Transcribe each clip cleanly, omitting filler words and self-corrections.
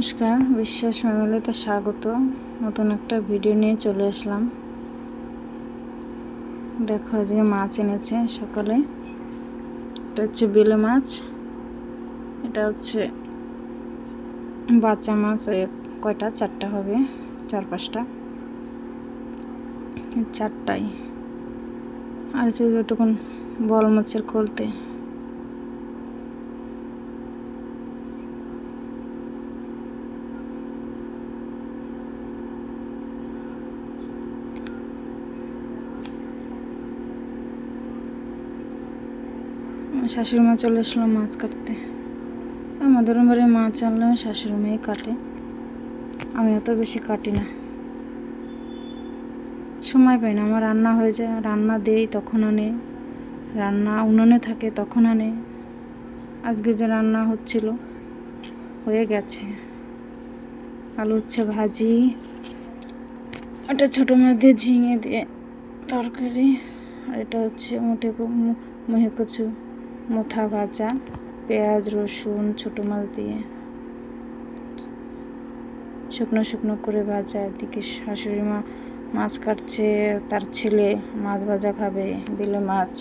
নমস্কার, বিশ্বাস ফ্যামিলিতে স্বাগত। নতুন একটা ভিডিও নিয়ে চলে আসলাম। দেখো আজকে মাছ এনেছে সকালে। এটা হচ্ছে বেলে মাছ, এটা হচ্ছে বাচ্চা মাছ। ওই কয়টা, চারটা হবে, 4-5টা, চারটাই। আর ওইটুকুন বল মাছের খোলতে। শাশুড়ি মা চলে আসলো মাছ কাটতে। আমাদের বাড়ি মাছ আনলে শাশুড়ি মাই কাটে, আমি অত বেশি কাটি না, সময় পাই না। আমার রান্না হয়ে যায়, রান্না দেই তখন আনে, রান্না উনুনে থাকে তখন আনে। আজকে যে রান্না হচ্ছিল হয়ে গেছে। আলু হচ্ছে ভাজি, এটা ছোটো মাছ দিয়ে ঝিঙে দিয়ে তরকারি, আর এটা হচ্ছে মুহে কচু মোথা ভাজা, পেঁয়াজ রসুন ছোটো মাছ দিয়ে শুকনো শুকনো করে ভাজা। এদিকে শাশুড়ি মা মাছ কাটছে, তার ছেলে মাছ ভাজা খাবে, বেলে মাছ।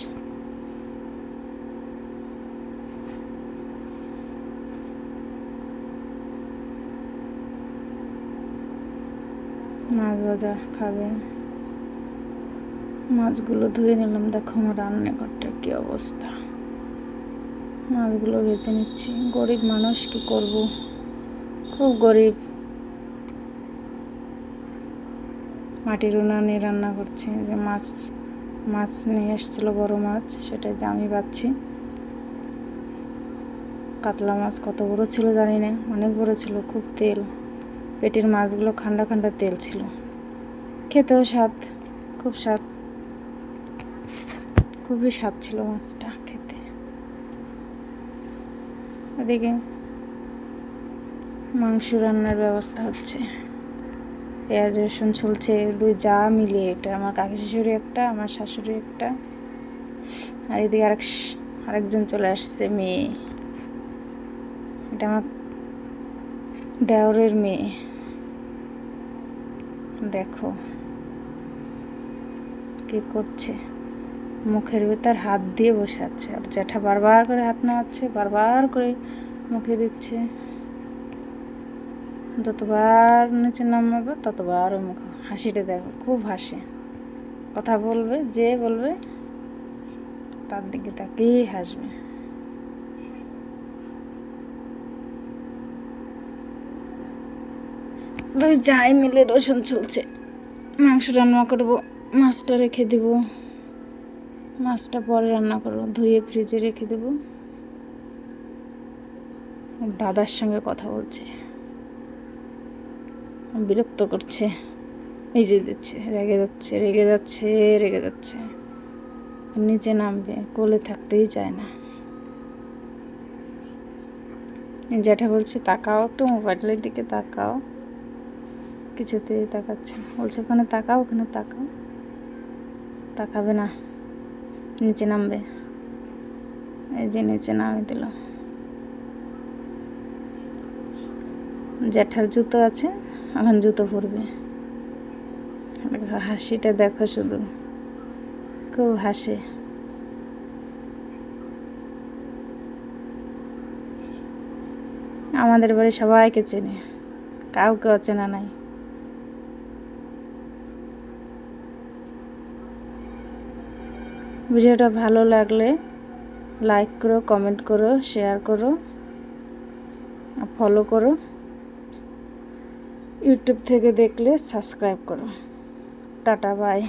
মাছ ভাজা খাবে। মাছগুলো ধুয়ে নিলাম। দেখো আমার রান্নাঘরটার কি অবস্থা। মাছগুলো ভেজে নিচ্ছি। গরিব মানুষ, কি করব, খুব গরিব। মাটির উনানে রান্না করছে। যে মাছ নিয়ে এসেছিলো বড় মাছ, সেটা যে আমি বাচ্ছি। কাতলা মাছ কত বড় ছিল জানি না, অনেক বড় ছিল, খুব তেল। পেটের মাছগুলো খান্ডা খান্ডা তেল ছিল, খেতেও স্বাদ, খুব স্বাদ, খুবই স্বাদ ছিল মাছটা খেতে। এদিকে মাংস রান্নার ব্যবস্থা হচ্ছে। পেঁয়াজ রসুন ছুলছে, দুই যা মিলে। এটা আমার কাকি শাশুড়ি একটা, আমার শাশুড়ি একটা, আর এদিকে আরেকজন চলে আসছে, মেয়ে। এটা আমার দেওরের মেয়ে। দেখো কি করছে, মুখের ভেতর হাত দিয়ে বসে আছে। আর জ্যাঠা বারবার করে হাত নামাচ্ছে, বারবার করে মুখে দিচ্ছে। যতবার নিচে নামাবে ততবার মুখ হাসিটা দেখো, খুব হাসে। কথা বলবে, যে বলবে তার দিকে তাকেই হাসবে। ওই যাই মিলে রসুন চলছে। মাংস রান্না করবো, মাছটা রেখে দেব। মাছটা পরে রান্না করবো, ধুয়ে ফ্রিজে রেখে দেব। দাদার সঙ্গে কথা বলছে, বিরক্ত করছে। এই যে দিচ্ছে, রেগে যাচ্ছে, রেগে যাচ্ছে, রেগে যাচ্ছে। নিচে নামবে, কোলে থাকতেই চায় না। জ্যাঠা বলছে তাকাও, একটু মোবাইলের দিকে তাকাও। কিছুতেই তাকাচ্ছে না, বলছে ওখানে তাকাও, ওখানে তাকাও। তাকাবে না, নিচে নামবে। এই যে নিচে নামিয়ে দিল। জ্যাঠার জুতো আছে, এখন জুতো পরবে। হাসিটা দেখো শুধু, খুব হাসে। আমাদের বাড়ি সবাইকে চেনে, কাউকে অচেনা নাই। ভিডিওটা ভালো লাগলে লাইক করো, কমেন্ট করো, শেয়ার করো, ফলো করো। ইউটিউব থেকে দেখলে সাবস্ক্রাইব করো। Tata, by.